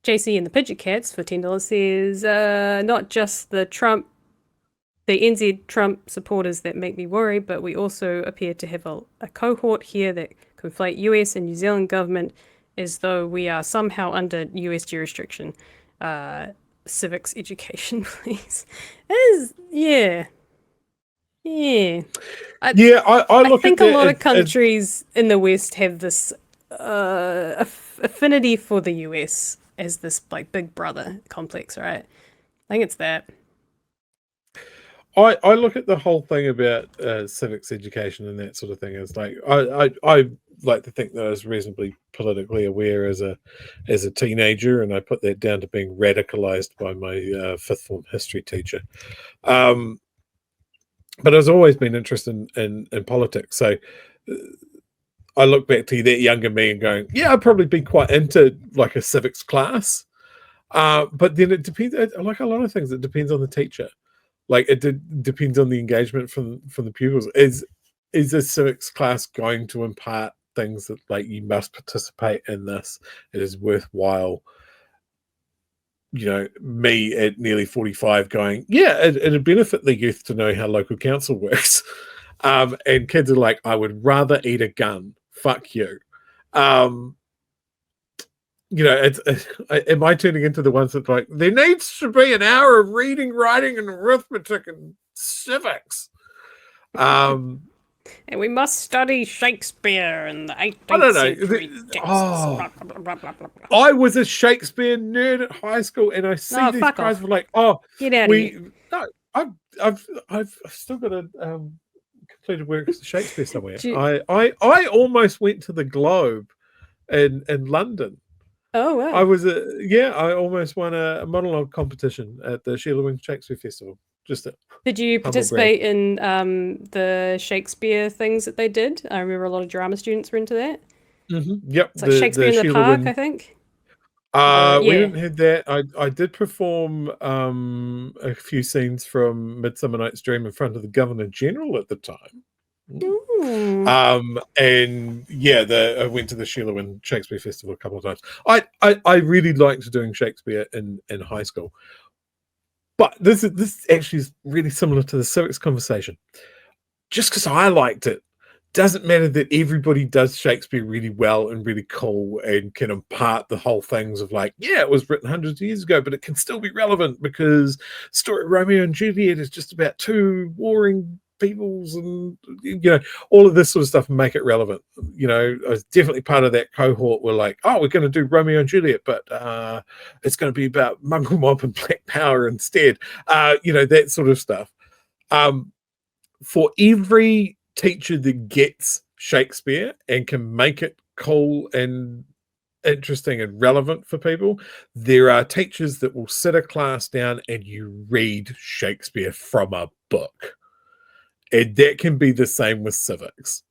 JC and the Pidget Cats for $10 says, not just the NZ Trump supporters that make me worry, but we also appear to have a cohort here that conflate US and New Zealand government as though we are somehow under US jurisdiction. Civics education, please. Yeah. I think a lot of countries in the West have this affinity for the US as this like big brother complex, right? I think it's that. I look at the whole thing about civics education and that sort of thing as like I like to think that I was reasonably politically aware as a teenager, and I put that down to being radicalized by my fifth form history teacher. But I've always been interested in politics, so I look back to that younger me and going, yeah, I'd probably be quite into like a civics class. But then it depends, like a lot of things, it depends on the teacher. Like it depends on the engagement from the pupils. Is a civics class going to impart things that like you must participate in this? It is worthwhile. You know, me at nearly 45 going, yeah, it'd benefit the youth to know how local council works. And kids are like, I would rather eat a gun. Fuck you. You know, am I turning into the ones that like, there needs to be an hour of reading, writing, and arithmetic and civics. And we must study Shakespeare and the 18th century texts. I was a Shakespeare nerd at high school, and I see these guys were like, "Oh, get out of here!" No, I've still got a completed work of Shakespeare somewhere. I almost went to the Globe in London. Oh wow! I almost won a monologue competition at the Sheila Wing Shakespeare Festival. Did you participate in the Shakespeare things that they did? I remember a lot of drama students were into that. Mm-hmm. Yep, it's like Shakespeare in the Park, I think. We didn't have that. I did perform a few scenes from Midsummer Night's Dream in front of the Governor General at the time. And yeah, I went to the Sheila Wing Shakespeare Festival a couple of times. I really liked doing Shakespeare in high school. But this actually is really similar to the civics conversation. Just because I liked it doesn't matter that everybody does Shakespeare really well and really cool and can impart the whole things of like, yeah, it was written hundreds of years ago, but it can still be relevant because the story of Romeo and Juliet is just about two warring peoples and, you know, all of this sort of stuff and make it relevant. You know, I was definitely part of that cohort where like, oh, we're going to do Romeo and Juliet, but it's going to be about Mungle Mob and Black Power instead. You know, that sort of stuff. For every teacher that gets Shakespeare and can make it cool and interesting and relevant for people, there are teachers that will sit a class down and you read Shakespeare from a book. And that can be the same with civics.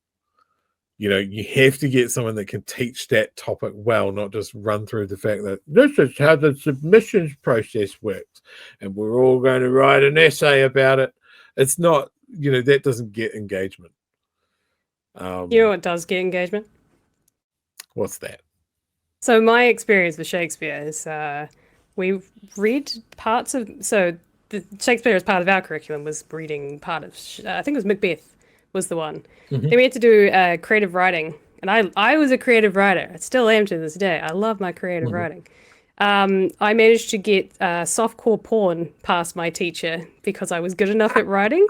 You know, you have to get someone that can teach that topic well, not just run through the fact that this is how the submissions process works and we're all going to write an essay about it. It's not, you know, that doesn't get engagement. You know what does get engagement? What's that? So my experience with Shakespeare is we read parts of... So the Shakespeare as part of our curriculum was reading part of... I think it was Macbeth was the one. Mm-hmm. Then we had to do creative writing. And I was a creative writer. I still am to this day. I love my creative writing. I managed to get softcore porn past my teacher because I was good enough at writing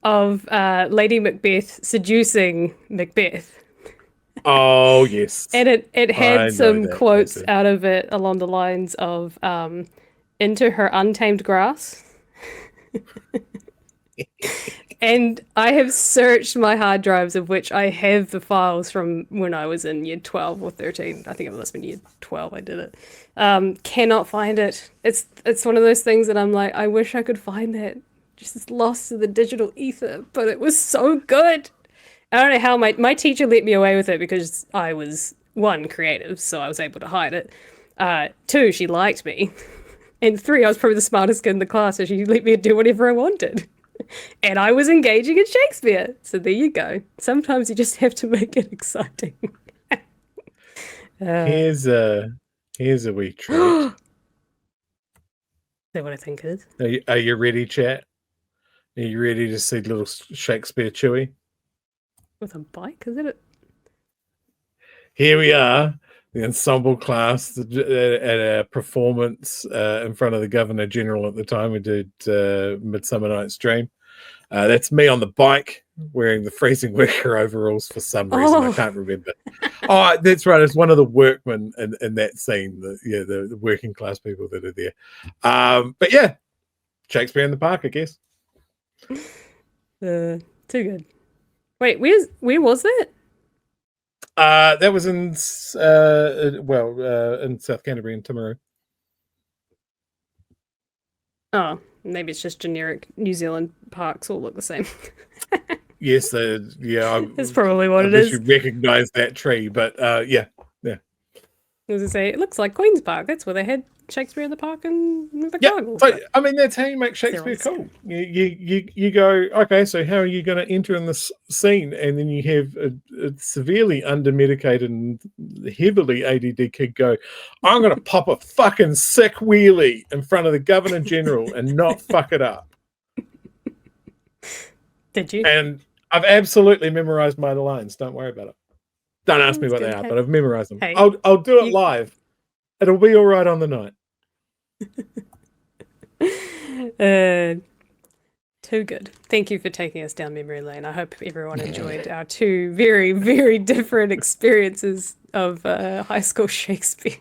of Lady Macbeth seducing Macbeth. Oh, yes. And it had some quotes out of it along the lines of into her untamed grass. And I have searched my hard drives, of which I have the files from when I was in year 12 or 13. I think it must have been year 12 I did it. Cannot find it. It's one of those things that I'm like, I wish I could find that. Just lost to the digital ether, but it was so good. I don't know how my teacher let me away with it because I was, 1, creative, so I was able to hide it. 2, she liked me. And 3, I was probably the smartest kid in the class, so she let me do whatever I wanted. And I was engaging in Shakespeare. So there you go. Sometimes you just have to make it exciting. Here's a wee treat. that what I think it is? Are you ready, chat? Are you ready to see little Shakespeare Chewie? With a bike, is it? Here we are, the ensemble class at a performance in front of the Governor General at the time. We did Midsummer Night's Dream. That's me on the bike wearing the freezing worker overalls for some reason. I can't remember. Oh, that's right. It's one of the workmen in that scene. The working class people that are there. But yeah, Shakespeare in the Park, I guess. Too good. Wait, where was that? That was in in South Canterbury in Timaru. Oh, maybe it's just generic New Zealand parks all look the same. Yes, That's probably what it is. You recognise that tree, but yeah. As I say, it looks like Queen's Park. That's where they had Shakespeare in the Park and the Carnival. So, I mean, that's how you make Shakespeare cool. You go, okay, so how are you going to enter in this scene? And then you have a severely under-medicated and heavily ADD kid go, I'm going to pop a fucking sick wheelie in front of the Governor General and not fuck it up. Did you? And I've absolutely memorized my lines. Don't worry about it. Don't ask me what they are, but I've memorized them. Hey, I'll do it live. It'll be all right on the night. Too good. Thank you for taking us down memory lane. I hope everyone enjoyed our two very, very different experiences of high school Shakespeare.